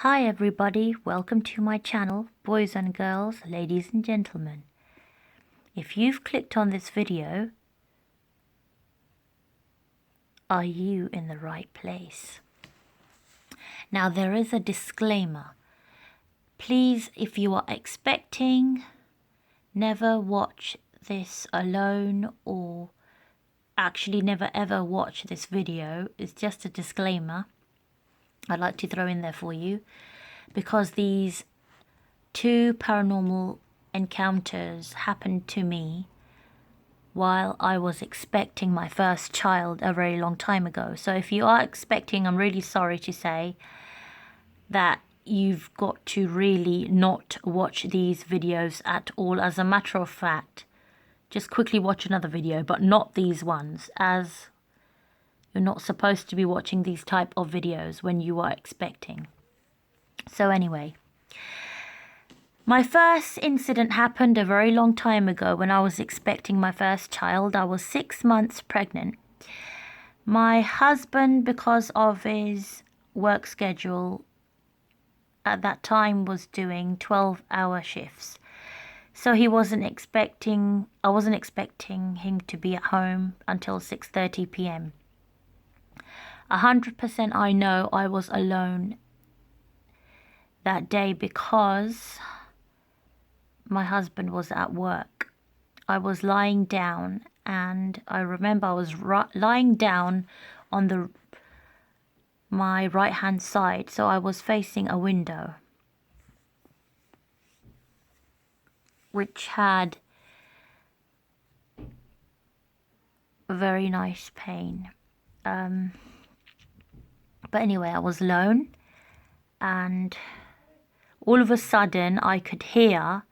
Hi everybody, welcome to my channel, boys and girls, ladies and gentlemen. If you've clicked on this video, are you in the right place? Now there is a disclaimer. Please, if you are expecting, never watch this alone, or actually never ever watch this video. It's just a disclaimer I'd like to throw in there for you, because these two paranormal encounters happened to me while I was expecting my first child a very long time ago. So if you are expecting, I'm really sorry to say that you've got to really not watch these videos at all. As a matter of fact, just quickly watch another video, but not these ones, as you're not supposed to be watching these type of videos when you are expecting. So anyway, my first incident happened a very long time ago when I was expecting my first child. I was 6 months pregnant. My husband, because of his work schedule at that time, was doing 12-hour shifts. So I wasn't expecting him to be at home until 6:30 p.m. 100% I know I was alone that day because my husband was at work. I was lying down, and I remember I was lying down on my right hand side, so I was facing a window which had a very nice pane. But anyway, I was alone, and all of a sudden I could hear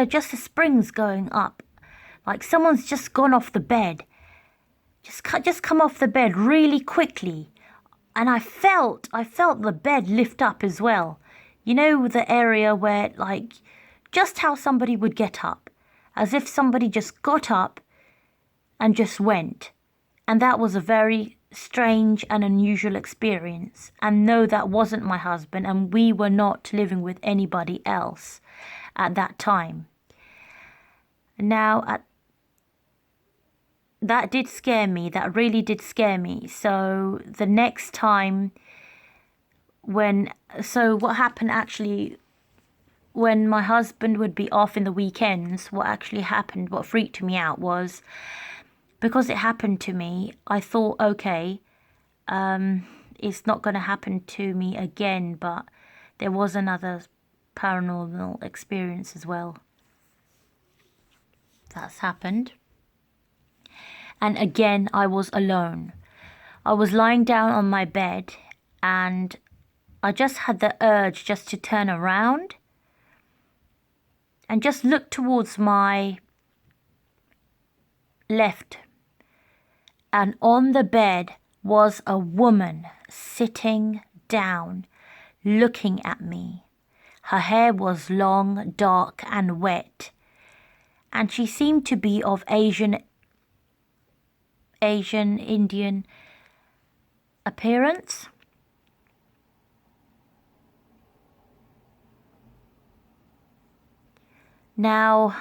just the springs going up, like someone's just gone off the bed, just come off the bed really quickly. And I felt the bed lift up as well. You know, the area where, like, just how somebody would get up, as if somebody just got up and just went. And that was a very strange and unusual experience. And no, that wasn't my husband, and we were not living with anybody else at that time. Now, that did scare me. That really did scare me. So the next time what happened actually, when my husband would be off in the weekends, what freaked me out was, because it happened to me, I thought, okay, it's not going to happen to me again. But there was another paranormal experience as well that's happened. And again, I was alone. I was lying down on my bed, and I just had the urge just to turn around and just look towards my left. And on the bed was a woman sitting down, looking at me. Her hair was long, dark, and wet, and she seemed to be of Asian, Indian appearance. Now,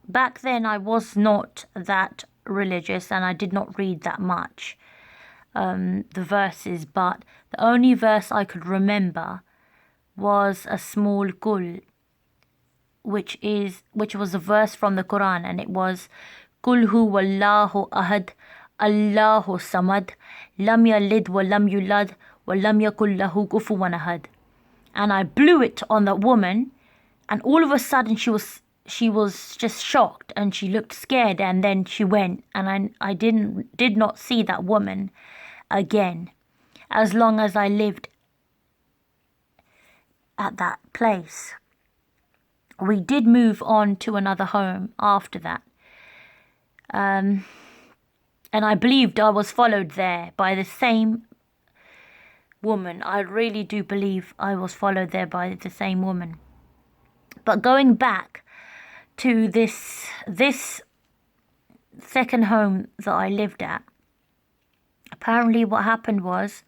back then I was not that religious, and I did not read that much, the verses, but the only verse I could remember was a small kul, which was a verse from the Quran, and it was Kul huwallahu ahad, Allahu samad, lam yalid wa lam yulad wa lam yakul lahu kufuwan ahad. And I blew it on that woman, and all of a sudden she was just shocked, and she looked scared, and then she went, and I did not see that woman again as long as I lived at that place. We did move on to another home after that. And I believed I was followed there by the same woman. I really do believe I was followed there by the same woman. But going back to this second home that I lived at, apparently what happened was,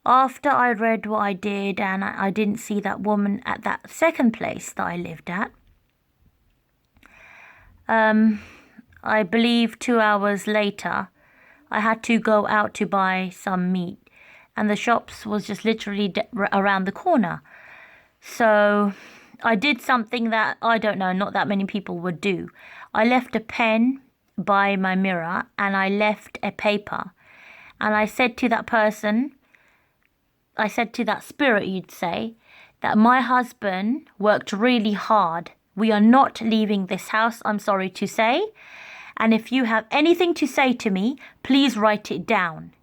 After I read what I did and I didn't see that woman at that second place that I lived at, I believe 2 hours later, I had to go out to buy some meat, and the shops was just literally around the corner. So I did something that, I don't know, not that many people would do. I left a pen by my mirror and I left a paper. And I said to that person, I said to that spirit, you'd say, that my husband worked really hard. We are not leaving this house, I'm sorry to say. And if you have anything to say to me, please write it down.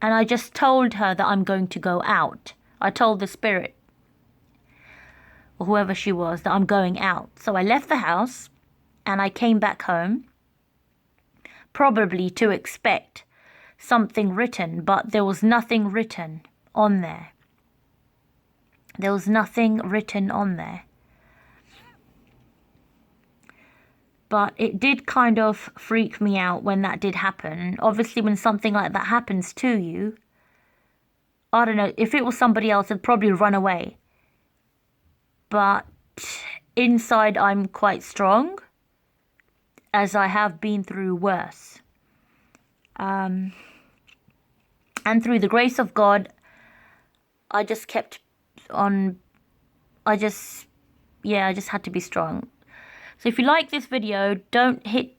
And I just told her that I'm going to go out. I told the spirit, or whoever she was, that I'm going out. So I left the house and I came back home, probably to expect something written, but there was nothing written on there. There was nothing written on there. But it did kind of freak me out when that did happen. Obviously, when something like that happens to you, I don't know, if it was somebody else, I'd probably run away. But inside, I'm quite strong, as I have been through worse. And through the grace of God, I just kept on, I just had to be strong. So if you like this video, don't hit